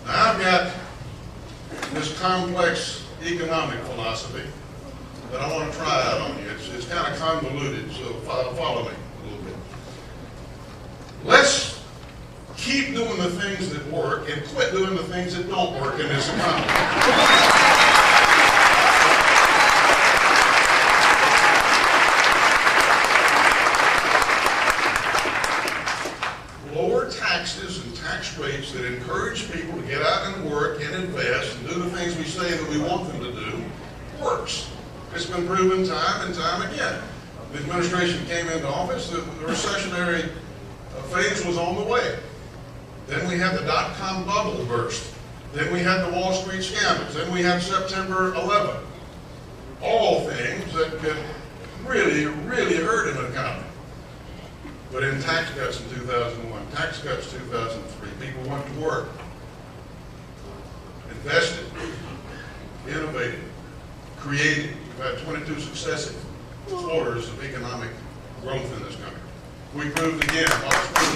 Now, I've got this complex economic philosophy that I want to try out on you. It's kind of convoluted, so follow me a little bit. Let's keep doing the things that work and quit doing the things that don't work in this economy. Lower taxes and tax rates that encourage people to get out and work and invest and do the things we say that we want them to do works. It's been proven time and time again. The administration came into office, the recessionary phase was on the way. Then we had the dot-com bubble burst. Then we had the Wall Street scandals. Then we had September 11. All things that could really, really hurt an economy. But in tax cuts in 2001, tax cuts 2003, people went to work, invested, innovated, created. We've had 22 successive quarters of economic growth in this country. We proved again, back in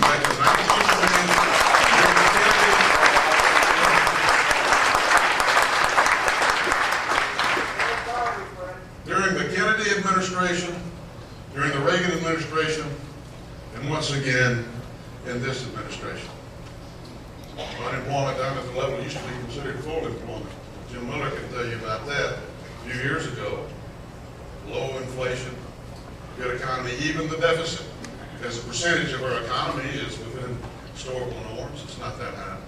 1920, during the Kennedy administration, during the Reagan administration, and once again in this administration. Unemployment down at the level used to be considered full employment. Jim Miller can tell you about that. A few years ago, low inflation, good economy, even the deficit as a percentage of our economy is within historical norms. It's not that high.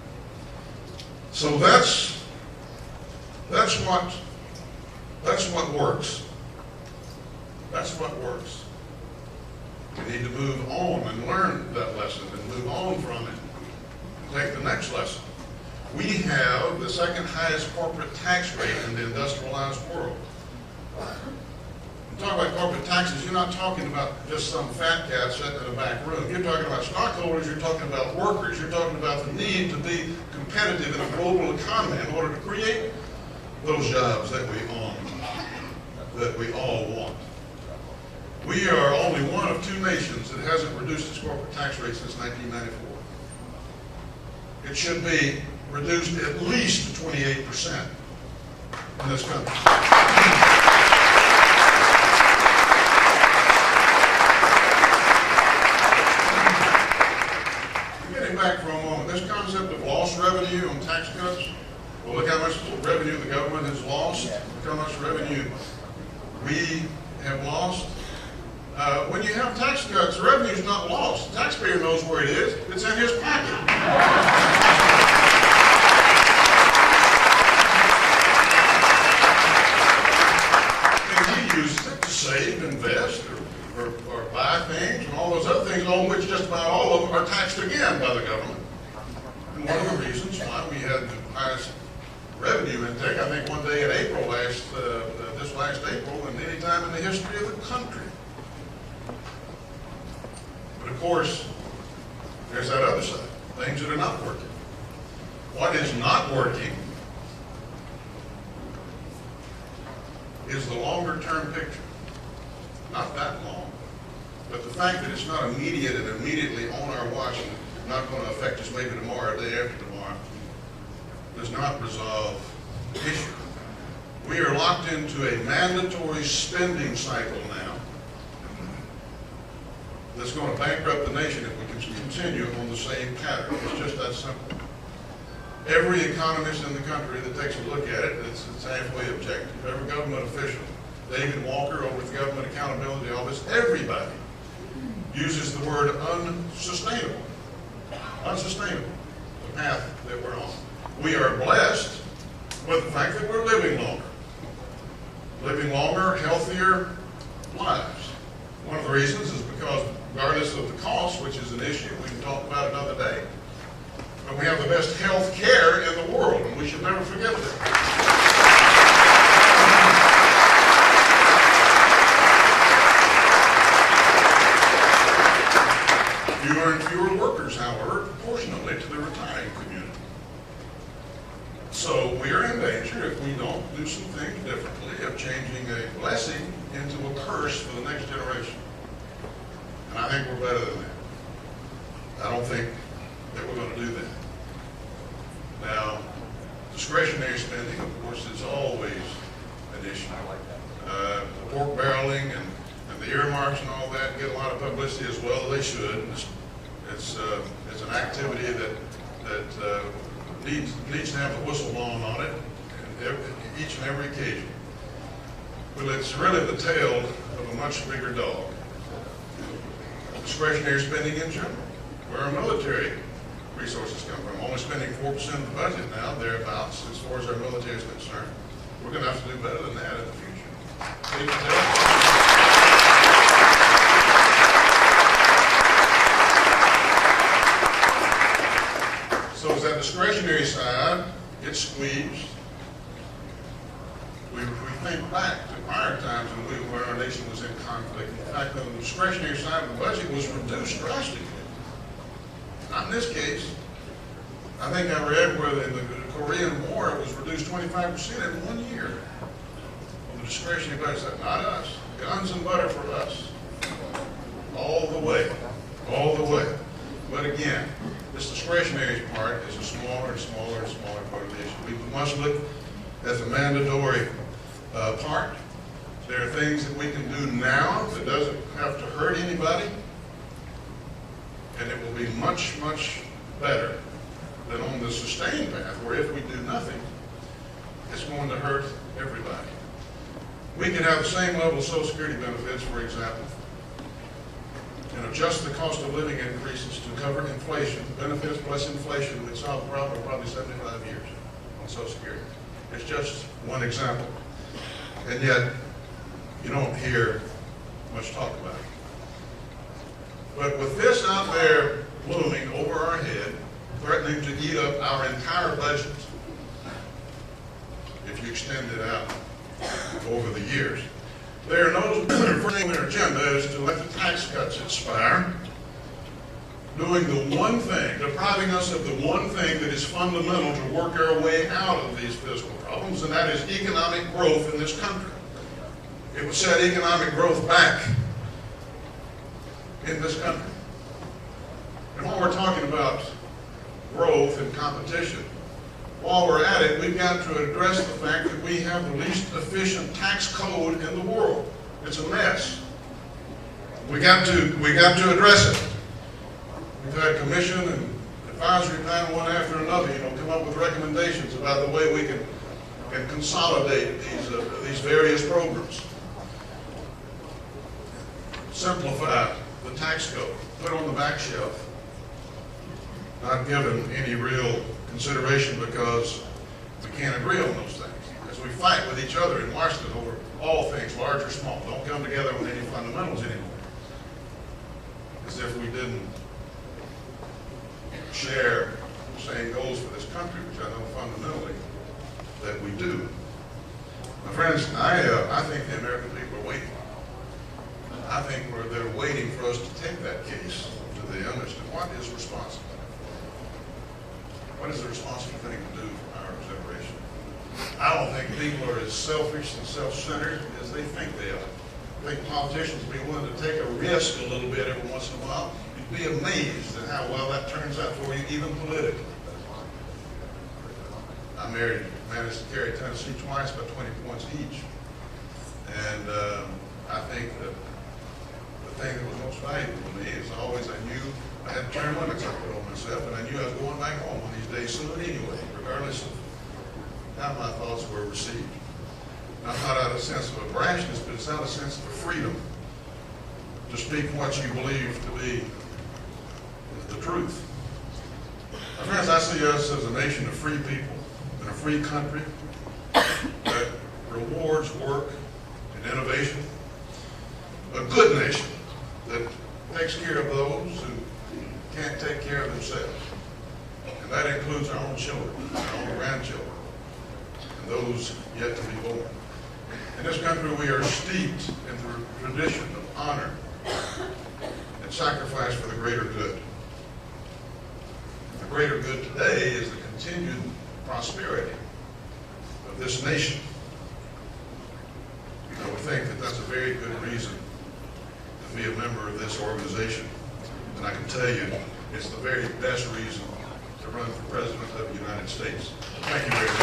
So that's what works. That's what works. We need to move on and learn that lesson and move on from it and take the next lesson. We have the second highest corporate tax rate in the industrialized world. You talk about corporate taxes, you're not talking about just some fat cat sitting in a back room. You're talking about stockholders, you're talking about workers, you're talking about the need to be competitive in a global economy in order to create those jobs that we all want. We are only one of two nations that hasn't reduced its corporate tax rate since 1994. It should be reduced at least to 28% in this country. Getting back for a moment, this concept of lost revenue on tax cuts, well, look how much revenue the government has lost, look how much revenue we have lost. When you have tax cuts, the revenue is not lost. The taxpayer knows where it is. It's in his pocket. And he uses it to save, invest, or buy things, and all those other things, on which just about all of them are taxed again by the government. And one of the reasons why we had the highest revenue intake, I think one day in April this last April, and any time in the history of the country. But of course, there's that other side, things that are not working. What is not working is the longer term picture. Not that long, but the fact that it's not immediate and immediately on our watch and not going to affect us maybe tomorrow, the day after tomorrow, does not resolve the issue. We are locked into a mandatory spending cycle now that's going to bankrupt the nation if we can continue on the same pattern. It's just that simple. Every economist in the country that takes a look at it, it's halfway objective. Every government official, David Walker over at the Government Accountability Office, everybody uses the word unsustainable. Unsustainable, the path that we're on. We are blessed with the fact that we're living longer, healthier lives. One of the reasons is because regardless of the cost, which is an issue we can talk about another day, but we have the best health care in the world, and we should never forget that. Fewer and fewer workers, however, proportionately to the retiring community. So we are in danger, if we don't do some things differently, of changing a blessing into a curse for the next generation. And I think we're better than that. I don't think that we're going to do that. Now, Discretionary spending, of course, is always an issue. The pork barreling and the earmarks and all that get a lot of publicity as well. They should. It's an activity that needs to have the whistle blown on it each and every occasion. But it's really the tail of a much bigger dog. Discretionary spending in general, where our military resources come from. Only spending 4% of the budget now, thereabouts, as far as our military is concerned. We're going to have to do better than that in the future. So as that discretionary side gets squeezed, we think back to prior times when our nation was in conflict. In fact, the discretionary side of the budget was reduced drastically. Not in this case. I think I read where in the Korean War it was reduced 25% in 1 year. On the discretionary budget, not us. Guns and butter for us. All the way. All the way. But again, this discretionary part is a smaller and smaller and smaller part of the issue. We must look at the mandatory part. There are things that we can do now that doesn't have to hurt anybody, and it will be much, much better than on the sustained path, where if we do nothing, it's going to hurt everybody. We can have the same level of Social Security benefits, for example, and adjust the cost of living increases to cover inflation, benefits plus inflation, would solve the problem in probably 75 years on Social Security. It's just one example. And yet, you don't hear much talk about it. But with this out there looming over our head, threatening to eat up our entire budget, if you extend it out over the years, there are those who are their agenda is to let the tax cuts expire, doing the one thing, depriving us of the one thing that is fundamental to work our way out of these fiscal problems, and that is economic growth in this country. It would set economic growth back in this country. And while we're talking about growth and competition, while we're at it, we've got to address the fact that we have the least efficient tax code in the world. It's a mess. We got to address it. We've had commission and advisory panel one after another, come up with recommendations about the way we can consolidate these various programs. Simplify the tax code, put it on the back shelf, not given any real consideration because we can't agree on those things. As we fight with each other in Washington over all things, large or small, don't come together on any fundamentals anymore. As if we didn't share the same goals for this country, which I know fundamentally that we do. My friends, I think the American people are waiting. I think they're waiting for us to take that case to the understand what is responsible. What is the responsible thing to do for our generation? I don't think people are as selfish and self-centered as they think they are. I think politicians would be willing to take a risk a little bit every once in a while. You'd be amazed at how well that turns out for you, even politically. I managed to carry Tennessee twice by 20 points each. And I think that the thing that was most valuable to me is always I knew I had term limits I put on myself, and I knew I was going back home one of these days soon anyway, regardless of how my thoughts were received. Not out of a sense of a brashness, but it's out of a sense of a freedom to speak what you believe to be the truth. My friends, I see us as a nation of free people in a free country that rewards work and innovation. A good nation that takes care of those who can't take care of themselves. And that includes our own children, our own grandchildren, and those yet to be born. In this country, we are steeped in the tradition of honor and sacrifice for the greater good. The greater good today is the continued prosperity of this nation. I would think that that's a very good reason to be a member of this organization. And I can tell you, it's the very best reason to run for President of the United States. Thank you very much.